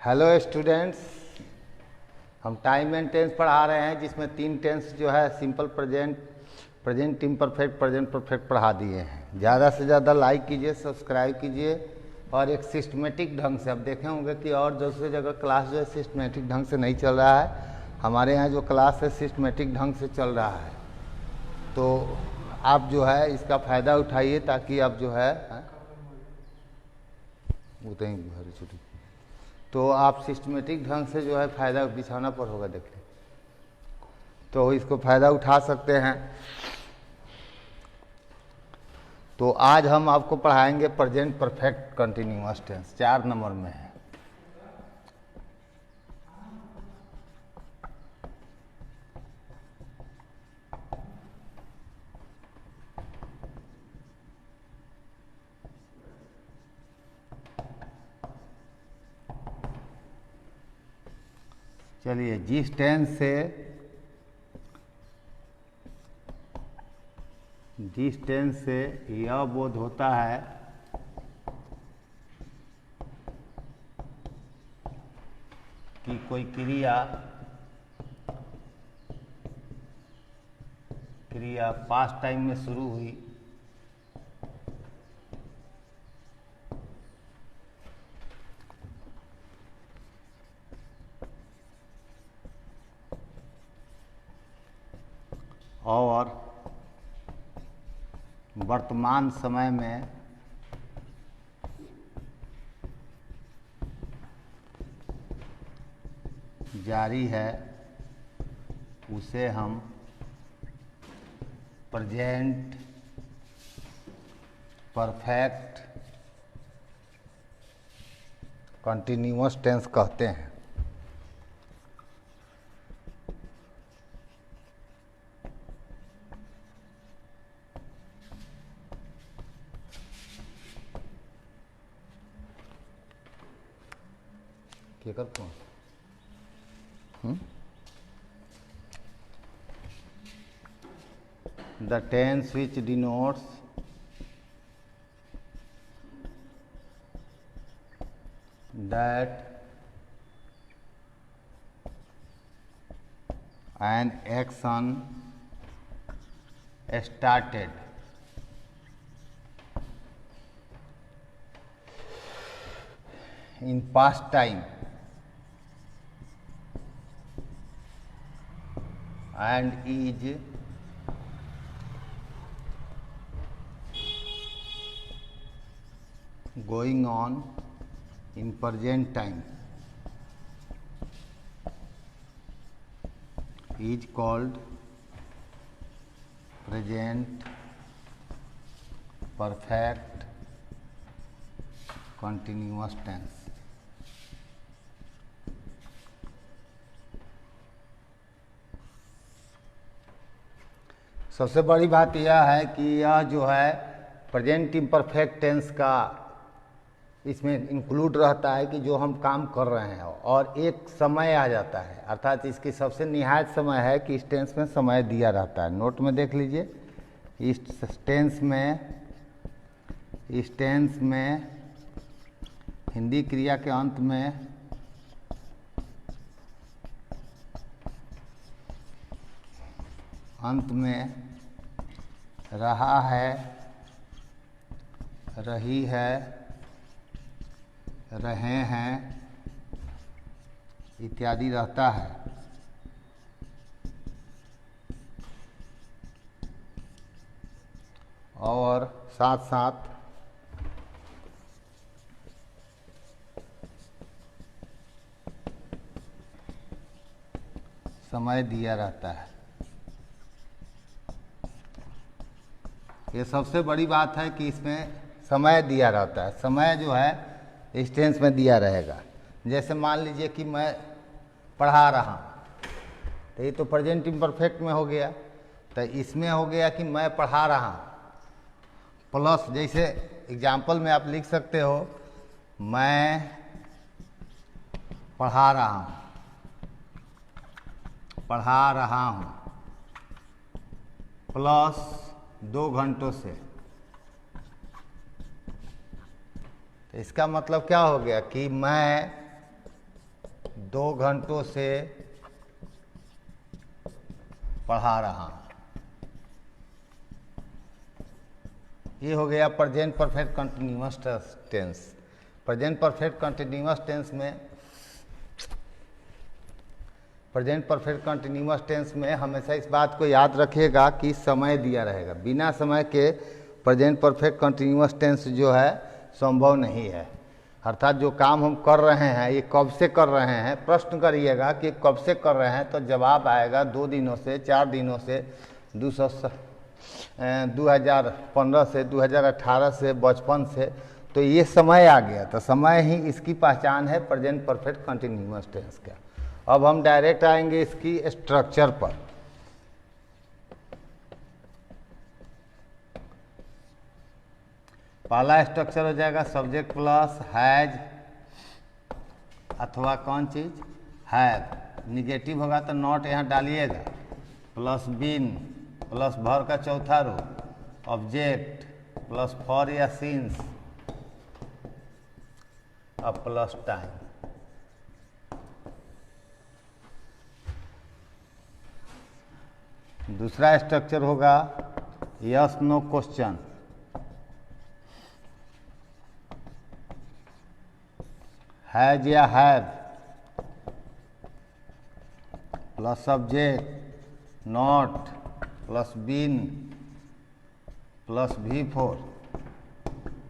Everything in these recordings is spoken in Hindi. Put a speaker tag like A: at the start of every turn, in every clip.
A: हेलो स्टूडेंट्स, हम टाइम एंड टेंस पढ़ा रहे हैं जिसमें 3 टेंस जो है simple present, present imperfect, present perfect पढ़ा दिए हैं। ज़्यादा से ज़्यादा लाइक कीजिए, सब्सक्राइब कीजिए और एक सिस्टमेटिक ढंग से। अब देखे होंगे कि और दूसरी जगह क्लास जो है सिस्टमेटिक ढंग से नहीं चल रहा है, हमारे यहाँ जो क्लास है सिस्टमेटिक ढंग से चल रहा है। तो आप जो है इसका फ़ायदा उठाइए ताकि आप जो है उतनी छुट्टी तो आप सिस्टमेटिक ढंग से जो है फ़ायदा बिछाना पर होगा, देखिए तो इसको फ़ायदा उठा सकते हैं। तो आज हम आपको पढ़ाएंगे present perfect continuous tense, 4 number में है। चलिए, जिस टेंस से यह बोध होता है कि कोई क्रिया पास्ट टाइम में शुरू हुई और वर्तमान समय में जारी है, उसे हम प्रेजेंट परफेक्ट कंटिन्यूअस टेंस कहते हैं। क्या करते हैं? The tense which denotes that an action started in past time and is going on in present time is called present perfect continuous tense। सबसे बड़ी बात यह है कि यह जो है प्रेजेंट इम्परफेक्ट टेंस का इसमें इंक्लूड रहता है कि जो हम काम कर रहे हैं और एक समय आ जाता है, अर्थात इसकी सबसे निहायत समय है कि इस टेंस में समय दिया रहता है। नोट में देख लीजिए, इस टेंस में हिंदी क्रिया के अंत में रहा है, रही है, रहे हैं इत्यादि रहता है। और साथ साथ समय दिया रहता है। ये सबसे बड़ी बात है कि इसमें समय दिया रहता है। समय जो है इस टेंस में दिया रहेगा। जैसे मान लीजिए कि मैं पढ़ा रहा हूँ, तो ये तो प्रेजेंट इम्परफेक्ट में हो गया, तो इसमें हो गया कि मैं पढ़ा रहा हूँ प्लस, जैसे एग्जाम्पल में आप लिख सकते हो, मैं पढ़ा रहा हूँ प्लस 2 घंटों से। तो इसका मतलब क्या हो गया कि मैं 2 घंटों से पढ़ा रहा हूँ। ये हो गया present perfect continuous tense. Present perfect continuous tense में हमेशा इस बात को याद रखिएगा कि समय दिया रहेगा। बिना समय के प्रेजेंट परफेक्ट कंटिन्यूअस टेंस जो है संभव नहीं है। अर्थात जो काम हम कर रहे हैं ये कब से कर रहे हैं, प्रश्न करिएगा कि कब से कर रहे हैं, तो जवाब आएगा 2 दिनों से, 4 दिनों से, 2015 से, 2018 से, बचपन से। तो ये समय आ गया, तो समय ही इसकी पहचान है प्रेजेंट परफेक्ट कंटिन्यूअस टेंस का। अब हम डायरेक्ट आएंगे इसकी स्ट्रक्चर पर। पहला स्ट्रक्चर हो जाएगा सब्जेक्ट प्लस हैज अथवा कौन चीज हैव। निगेटिव होगा तो नॉट यहाँ डालिएगा, प्लस बीन प्लस भर का चौथा रो, ऑब्जेक्ट प्लस फॉर या सिंस और प्लस टाइम। दूसरा स्ट्रक्चर होगा यस नो क्वेश्चन। हैज या have plus subject not plus been plus V4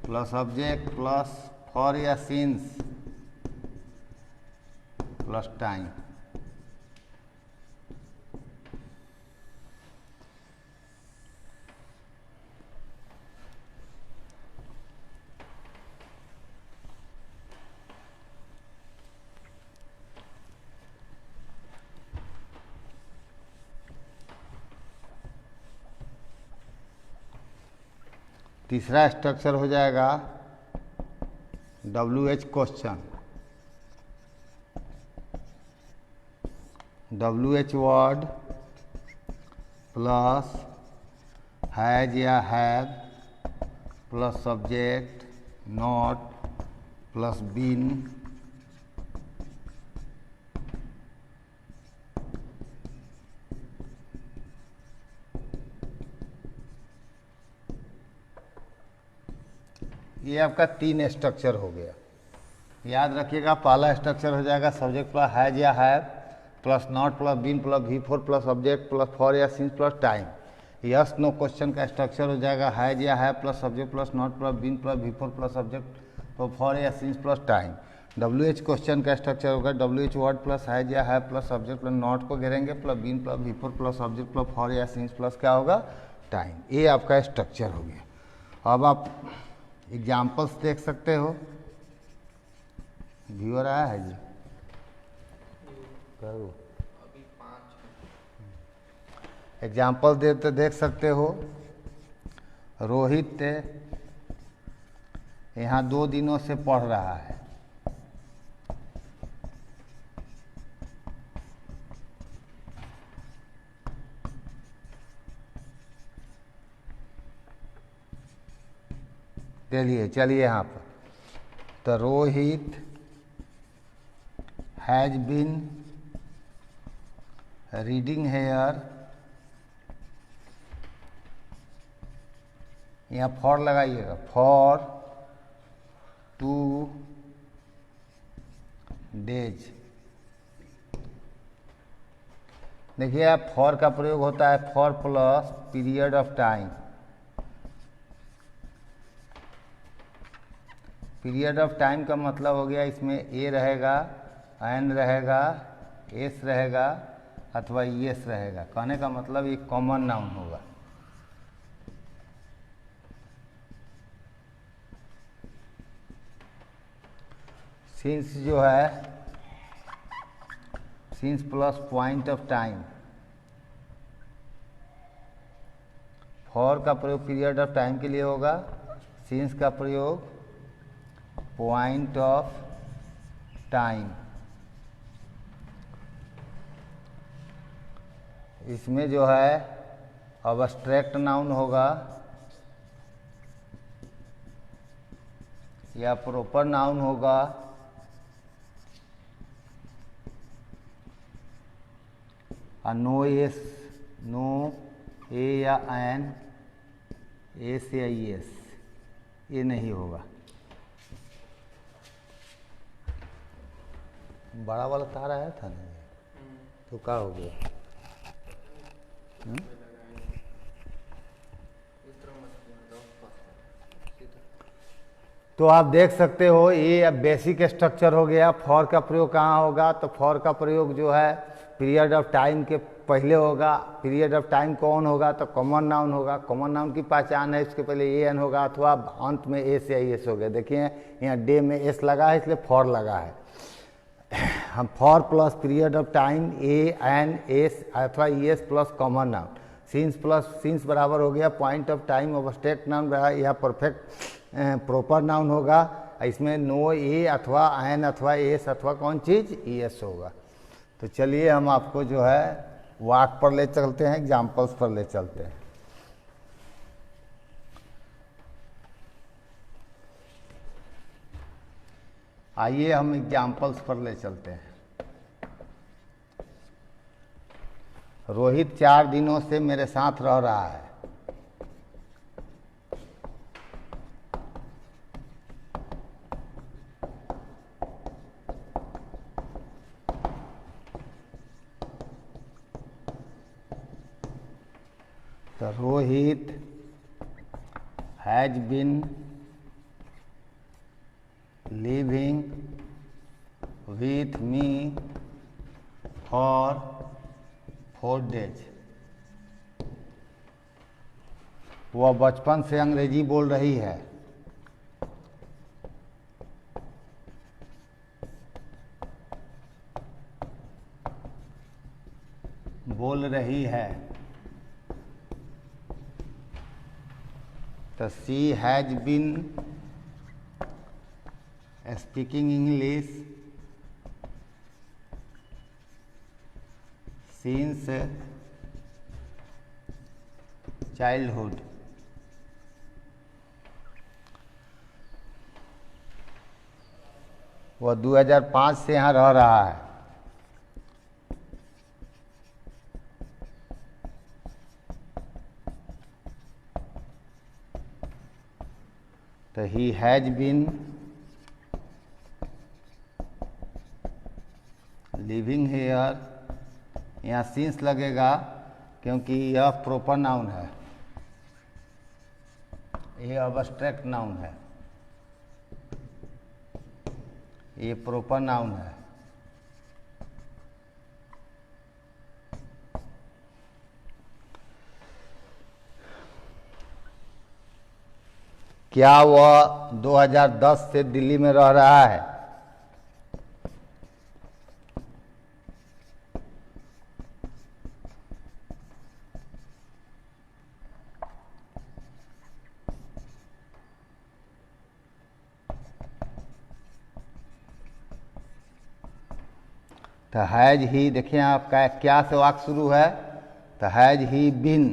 A: plus object plus for या सिंस प्लस टाइम। तीसरा स्ट्रक्चर हो जाएगा WH question. WH word plus has या have plus subject not plus been ये आपका 3 स्ट्रक्चर हो गया। याद रखिएगा पहला स्ट्रक्चर हो जाएगा सब्जेक्ट प्लस हैज या have plus not plus been plus V4 plus object plus for या since plus time. Yes no question का स्ट्रक्चर हो जाएगा हैज या have plus subject plus not plus been plus V4 plus object plus for या since plus time. WH question का स्ट्रक्चर होगा WH वर्ड प्लस हैज या have plus subject plus not को घेरेंगे plus been plus V4 plus object plus for या सिंस प्लस क्या होगा टाइम। ये आपका स्ट्रक्चर हो गया। अब आप एग्जाम्पल्स देख सकते हो। व्यूअर आया है जी, करो एग्जाम्पल देख सकते हो। रोहित यहाँ 2 दिनों से पढ़ रहा है। चलिए यहाँ पर तो Rohit has been reading here, यहाँ फॉर लगाइएगा, फॉर 2 डेज। देखिए आप फॉर का प्रयोग होता है for plus period of time. Period of time का मतलब हो गया इसमें ए रहेगा, एन रहेगा, एस रहेगा अथवा एस रहेगा। कहने का मतलब ये कॉमन नाउन होगा। सिंस जो है since plus point of time. For का प्रयोग पीरियड ऑफ टाइम के लिए होगा, सिंस का प्रयोग पॉइंट ऑफ टाइम। इसमें जो है अब्स्ट्रैक्ट नाउन होगा या प्रॉपर नाउन होगा नो एस, नो ए या एन, एस या ई एस, ये नहीं होगा। बड़ा वाला तार आया था ना, तो क्या हो गया? तो आप देख सकते हो ये अब बेसिक स्ट्रक्चर हो गया। फॉर का प्रयोग कहाँ होगा? तो फॉर का प्रयोग जो है पीरियड ऑफ टाइम के पहले होगा। पीरियड ऑफ टाइम कौन होगा? तो कॉमन नाउन होगा। कॉमन नाउन की पहचान है, इसके पहले ए एन होगा अथवा अंत में एस या एस हो गया। देखिए यहाँ डे में एस लगा है, इसलिए फॉर लगा है। हम for plus period of time A N S अथवा E S plus common noun, since plus since बराबर हो गया point of time abstract noun या परफेक्ट प्रॉपर नाउन होगा। इसमें नो ए अथवा एन अथवा एस अथवा कौन चीज़ ई एस होगा। तो चलिए हम आपको जो है वाक पर ले चलते हैं, एग्जाम्पल्स पर ले चलते हैं। आइए हम एग्जाम्पल्स पर ले चलते हैं। रोहित 4 दिनों से मेरे साथ रह रहा है। तो Rohit has been living with me for 4 days। वह बचपन से अंग्रेजी बोल रही है। बोल रही है। तो she has been speaking English since childhood. वह 2005 से यहाँ रह रहा है। तो he has been living here. यहाँ सिंस लगेगा क्योंकि यह प्रॉपर नाउन है, यह अब्स्ट्रैक्ट नाउन है, ये प्रॉपर नाउन है। क्या वह 2010 से दिल्ली में रह रहा है? तो हैज ही, देखिए आपका क्या से वाक्य शुरू है। तो has he been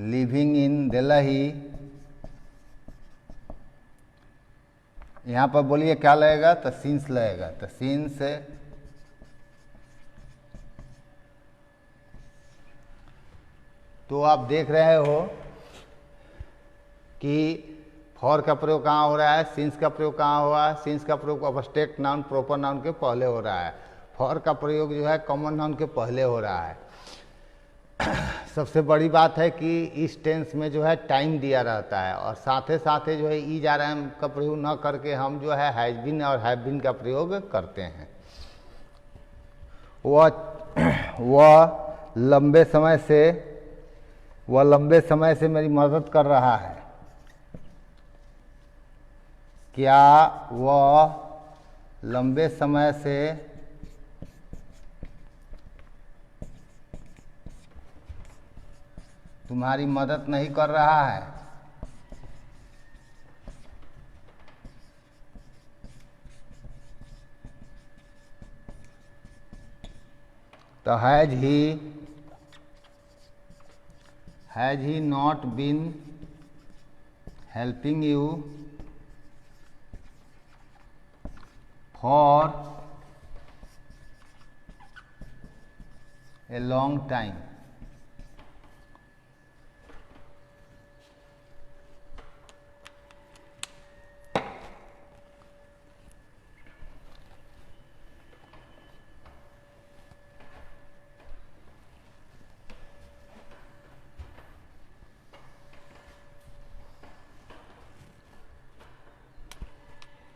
A: living in Delhi. यहाँ पर बोलिए क्या लगेगा? तो सिंस लगेगा। तो सिंस तो आप देख रहे हो कि फॉर का प्रयोग कहाँ हो रहा है, सिंस का प्रयोग कहाँ हुआ है। सिंस का प्रयोग अब्स्ट्रैक्ट नाउन प्रॉपर नाउन के पहले हो रहा है। फॉर का प्रयोग जो है कॉमन नाउन के पहले हो रहा है। सबसे बड़ी बात है कि इस टेंस में जो है टाइम दिया रहता है और साथ ही जो है ई जा रहा है का प्रयोग न करके हम जो है हैज बीन और हैव बीन का प्रयोग करते हैं। वह लंबे समय से मेरी मदद कर रहा है। क्या वह लंबे समय से तुम्हारी मदद नहीं कर रहा है? तो has he not been helping you for a long time.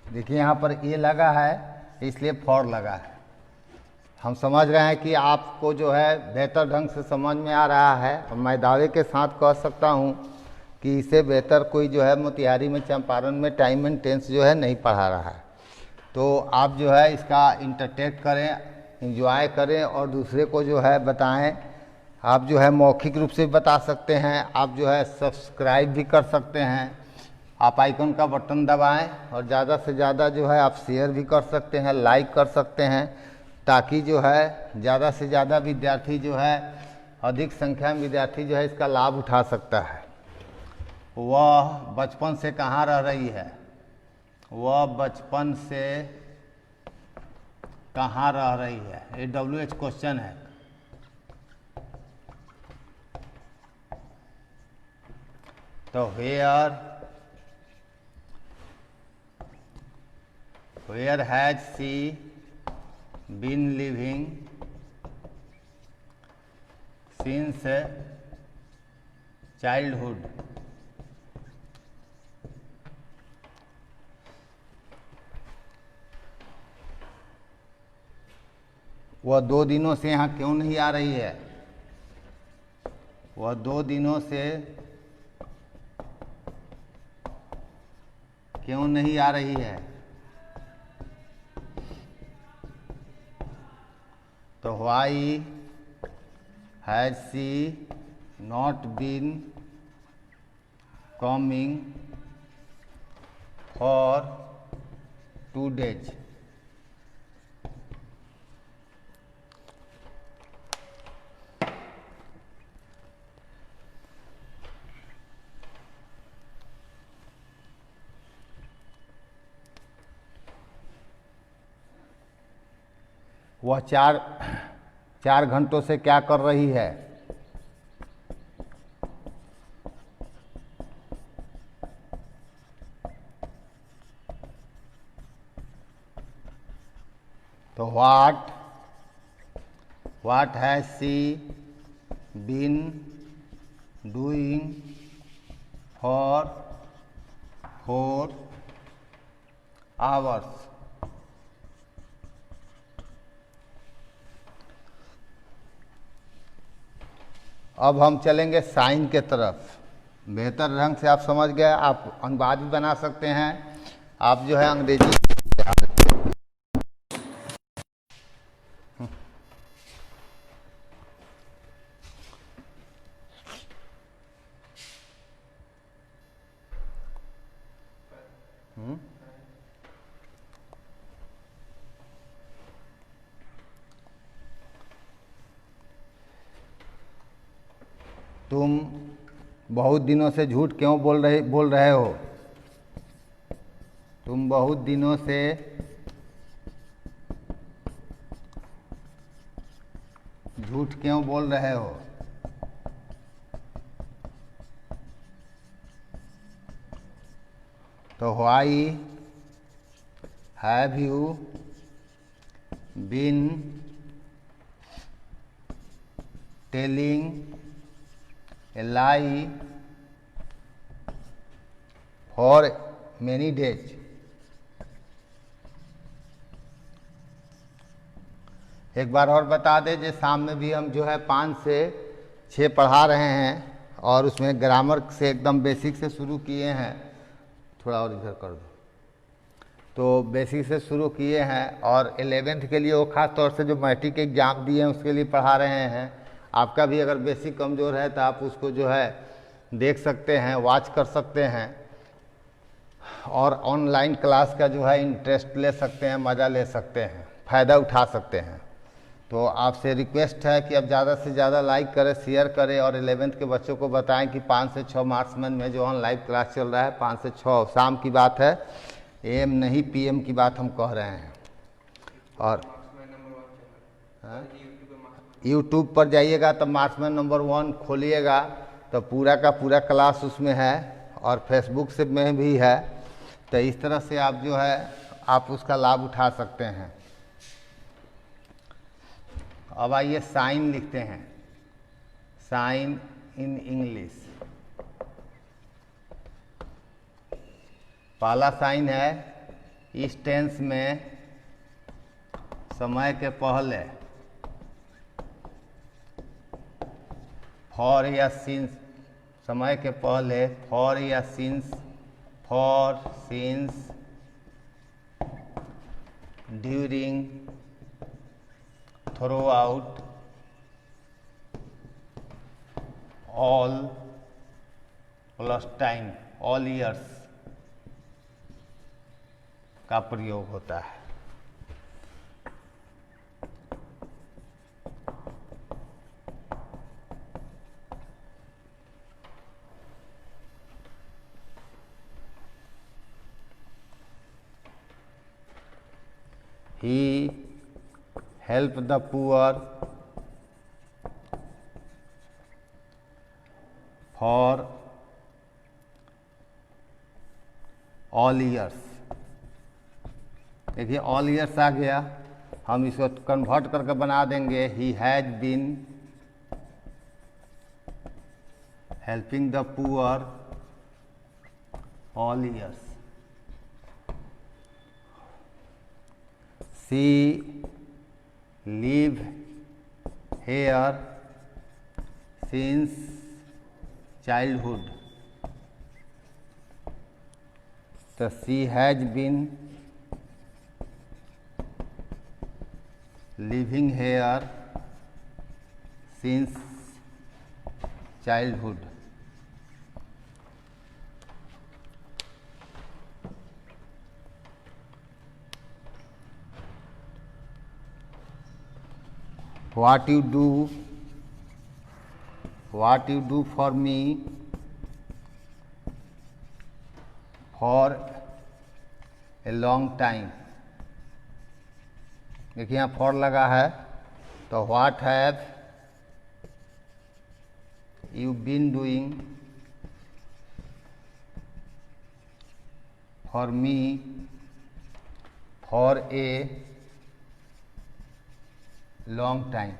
A: देखिए यहाँ पर ए लगा है इसलिए फॉर लगा है। हम समझ रहे हैं कि आपको जो है बेहतर ढंग से समझ में आ रहा है, और मैं दावे के साथ कह सकता हूँ कि इससे बेहतर कोई जो है मोतिहारी में चंपारण में टाइम एंड टेंस जो है नहीं पढ़ा रहा है। तो आप जो है इसका इंटरटेक करें, एंजॉय करें और दूसरे को जो है बताएं। आप जो है मौखिक रूप से बता सकते हैं, आप जो है सब्सक्राइब भी कर सकते हैं। आप आइकन का बटन दबाएं और ज़्यादा से ज़्यादा जो है आप शेयर भी कर सकते हैं, लाइक कर सकते हैं, ताकि जो है ज़्यादा से ज़्यादा विद्यार्थी जो है, अधिक संख्या में विद्यार्थी जो है इसका लाभ उठा सकता है। वह बचपन से कहाँ रह रही है? वह बचपन से कहाँ रह रही है? ये WH क्वेश्चन है। तो where has she been living since childhood? वह 2 दिनों से यहाँ क्यों नहीं आ रही है? वह 2 दिनों से क्यों नहीं आ रही है? तो why has she not been coming for 2 days? वह 4 घंटों से क्या कर रही है? तो what has she been doing for 4 hours? अब हम चलेंगे साइन के तरफ। बेहतर ढंग से आप समझ गए, आप अनुवाद भी बना सकते हैं। आप जो है अंग्रेजी तुम बहुत दिनों से झूठ क्यों बोल रहे हो? तुम बहुत दिनों से झूठ क्यों बोल रहे हो? तो why have you been telling a lie for many days? एक बार और बता दें, जो शाम में भी हम जो है 5 से 6 पढ़ा रहे हैं और उसमें ग्रामर से एकदम बेसिक से शुरू किए हैं। थोड़ा और इधर कर दो। तो बेसिक से शुरू किए हैं और 11th के लिए वो खास तौर से जो मैट्रिक एग्जाम दिए हैं उसके लिए पढ़ा रहे हैं। आपका भी अगर बेसिक कमज़ोर है तो आप उसको जो है देख सकते हैं, वॉच कर सकते हैं और ऑनलाइन क्लास का जो है इंटरेस्ट ले सकते हैं, मज़ा ले सकते हैं, फ़ायदा उठा सकते हैं। तो आपसे रिक्वेस्ट है कि आप ज़्यादा से ज़्यादा लाइक करें, शेयर करें और 11th के बच्चों को बताएं कि 5 से 6 मार्च में जो ऑनलाइन क्लास चल रहा है 5 से 6 शाम की बात है, AM नहीं PM की बात हम कह रहे हैं। और यूट्यूब पर जाइएगा तो मार्क्समैन नंबर 1 खोलिएगा तो पूरा का पूरा क्लास उसमें है, और फेसबुक से में भी है। तो इस तरह से आप जो है आप उसका लाभ उठा सकते हैं। अब आइए साइन लिखते हैं, साइन इन इंग्लिश। पहला साइन है इस टेंस में समय के पहले फॉर या सिंस, समय के पहले फॉर या since, for since, during, through out, all plus time, all years का प्रयोग होता है। He helped the poor for all years। देखिए ऑल ईयर्स आ गया, हम इसको कन्वर्ट करके बना देंगे ही has been helping the poor all years. She live here since childhood. तो she has been living here since childhood. What you do for me for a long time। देखिए यहाँ फॉर लगा है, तो what have you been doing for me for a long time.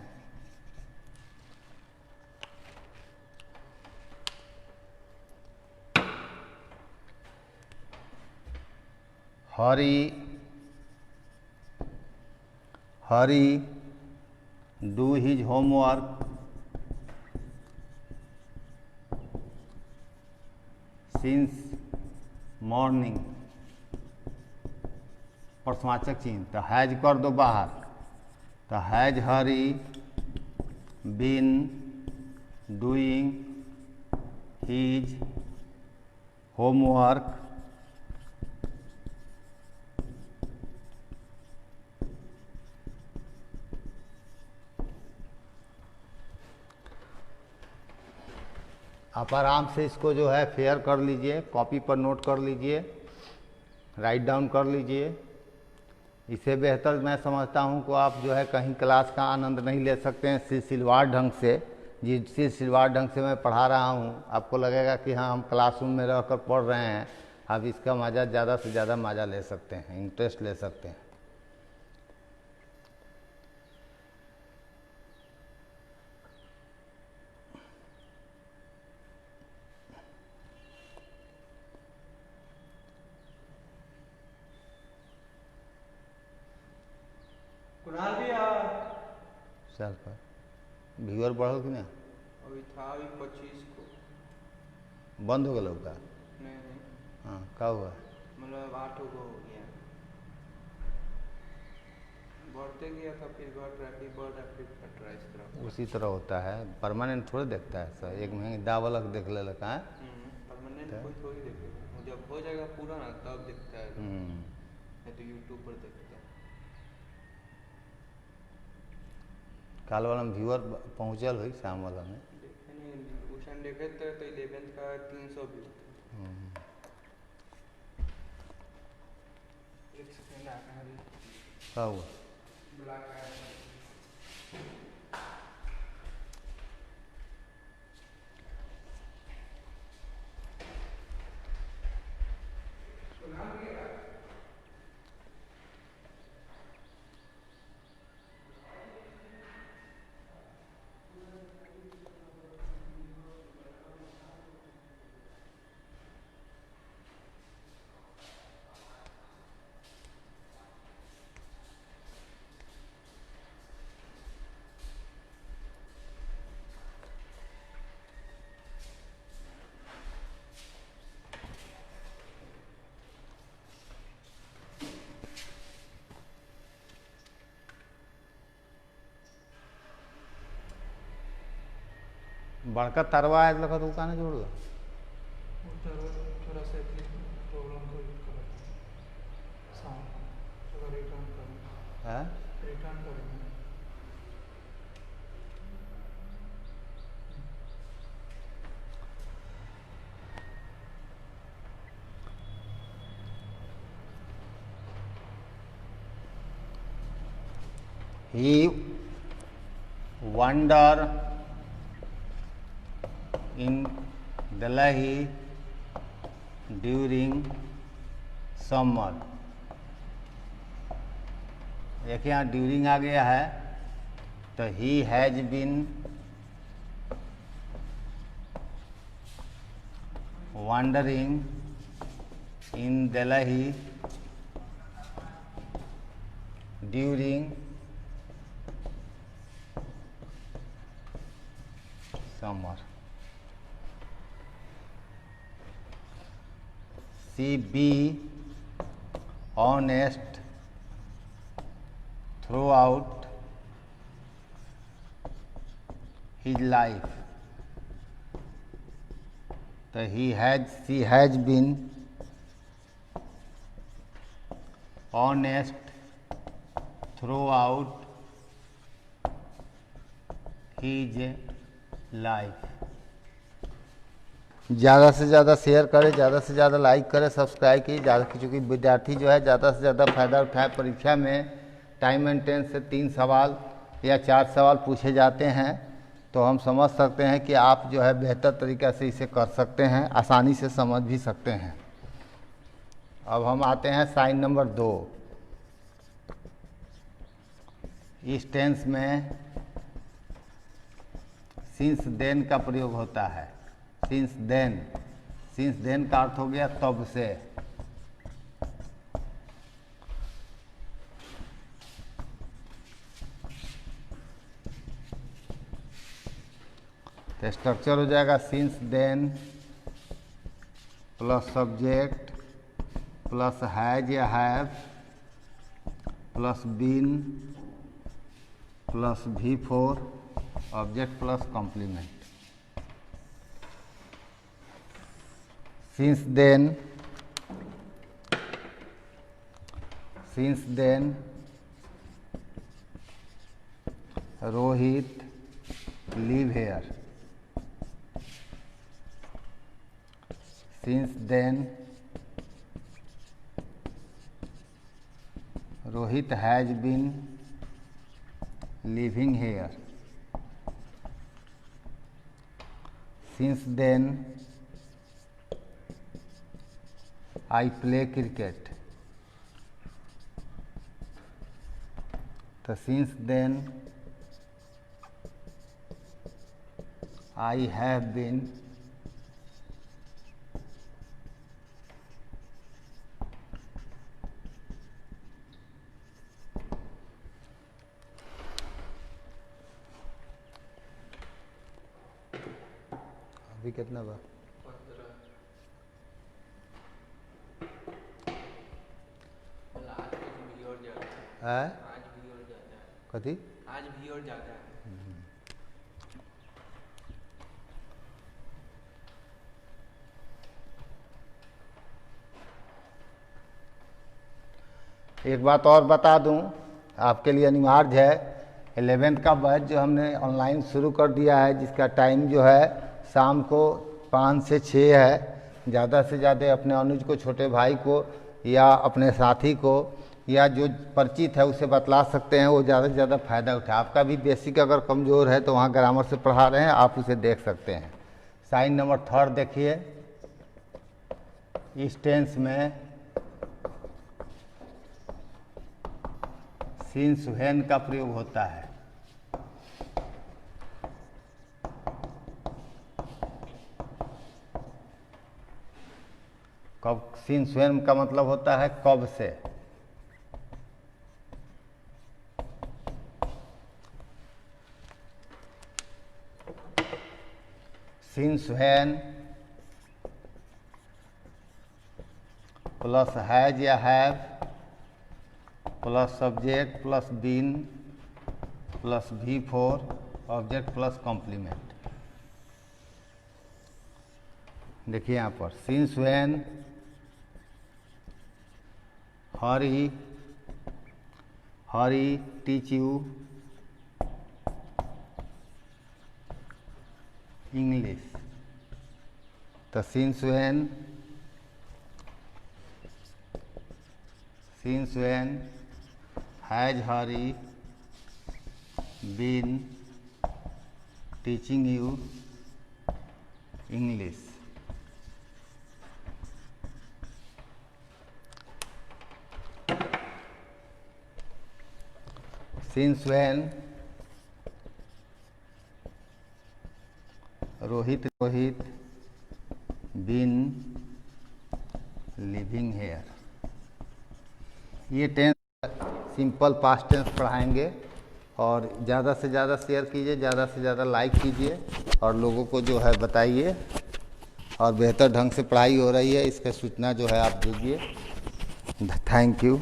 A: Hari do his homework since morning. प्रश्नवाचक चिन्ह, तो हैज कर दो बाहर, तो has Hari been doing his homework आप आराम से इसको जो है फेयर कर लीजिए, कॉपी पर नोट कर लीजिए, राइट डाउन कर लीजिए। इससे बेहतर मैं समझता हूं कि आप जो है कहीं क्लास का आनंद नहीं ले सकते हैं सिलसिलेवार ढंग से। जिस सिलसिलेवार ढंग से मैं पढ़ा रहा हूं, आपको लगेगा कि हाँ हम क्लासरूम में रहकर पढ़ रहे हैं। आप इसका मज़ा ज़्यादा से ज़्यादा मज़ा ले सकते हैं, इंटरेस्ट ले सकते हैं। सर पर व्यूअर बढ़ल कि नहीं?
B: अभी था अभी 25 को
A: बंद हो गया का?
B: नहीं
A: हाँ, क्या हुआ?
B: मतलब 8 को हो गया, बढ़ते गया था, फिर बढ़ रहा, फिर बढ़ रहा, फिर घट रहा, इस तरह।
A: उसी तरह होता है, परमानेंट थोड़े देखता है सर। एक महीने दावलक देख ले लगा है,
B: परमानेंट कोई थोड़ी देखेगा, जब हो जाएगा पूरा ना तब दिखता है, नहीं तो यूट्यूब पर देखता है।
A: काल वाला में व्यूअर पहुँचल हुई, शाम वाला में
B: देखे नहीं, उस टाइम देखे थे तो 11 का 300 व्यू था। एक सेकंड आ रहा है,
A: क्या हुआ?
B: ब्लैक आया
A: बड़का तरवा है लगा तो काने जोड़ ला
B: थोड़ा सा प्रॉब्लम को साउंड अगर रिटर्न करें
A: है
B: रिटर्न करेंगे
A: He wander in Delhi during summer। देखिए यहाँ ड्यूरिंग आ गया है तो he has been wandering in Delhi during summer। She be honest throughout his life। तो she has been honest throughout his life। ज़्यादा से ज़्यादा शेयर करें, ज़्यादा से ज़्यादा लाइक करें, सब्सक्राइब कीजिए ज़्यादा, क्योंकि विद्यार्थी जो है ज़्यादा से ज़्यादा फायदा उठाए। परीक्षा में टाइम एंड टेंस से 3 सवाल या 4 सवाल पूछे जाते हैं, तो हम समझ सकते हैं कि आप जो है बेहतर तरीक़ा से इसे कर सकते हैं, आसानी से समझ भी सकते हैं। अब हम आते हैं साइन नंबर 2। इस टेंस में सिंस देन का प्रयोग होता है। सिंस देन का अर्थ हो गया तब से। तो स्ट्रक्चर हो जाएगा since then plus subject plus has या have plus been plus V4 object plus complement. Since then Rohit live here। Since then Rohit has been living here। Since then I play cricket। तो since then I have been अभी कितना बार है
B: आज भी और ज़्यादा है।
A: कथी
B: आज भी और ज़्यादा है।
A: एक बात और बता दूं, आपके लिए अनिवार्य है, 11th का बैच जो हमने ऑनलाइन शुरू कर दिया है, जिसका टाइम जो है शाम को 5 से 6 है। ज़्यादा से ज़्यादा अपने अनुज को, छोटे भाई को या अपने साथी को या जो परिचित है उसे बतला सकते हैं, वो ज़्यादा से ज़्यादा फ़ायदा उठाए। आपका भी बेसिक अगर कमज़ोर है तो वहाँ ग्रामर से पढ़ा रहे हैं, आप उसे देख सकते हैं। साइन नंबर 3 देखिए। इस टेंस में सिंस व्हेन का प्रयोग होता है। कब? सिंस व्हेन का मतलब होता है कब से। सिंस व्हेन प्लस हैज या have plus subject plus been plus V4 object plus complement. देखिए यहाँ पर since when Hari teach you English, तो since when has Hari been teaching you English. Since when Rohit been living here। ये टेंस सिंपल पास्ट टेंस पढ़ाएंगे और ज़्यादा से ज़्यादा शेयर कीजिए, ज़्यादा से ज़्यादा लाइक कीजिए और लोगों को जो है बताइए, और बेहतर ढंग से पढ़ाई हो रही है इसका सूचना जो है आप दीजिए। Thank you.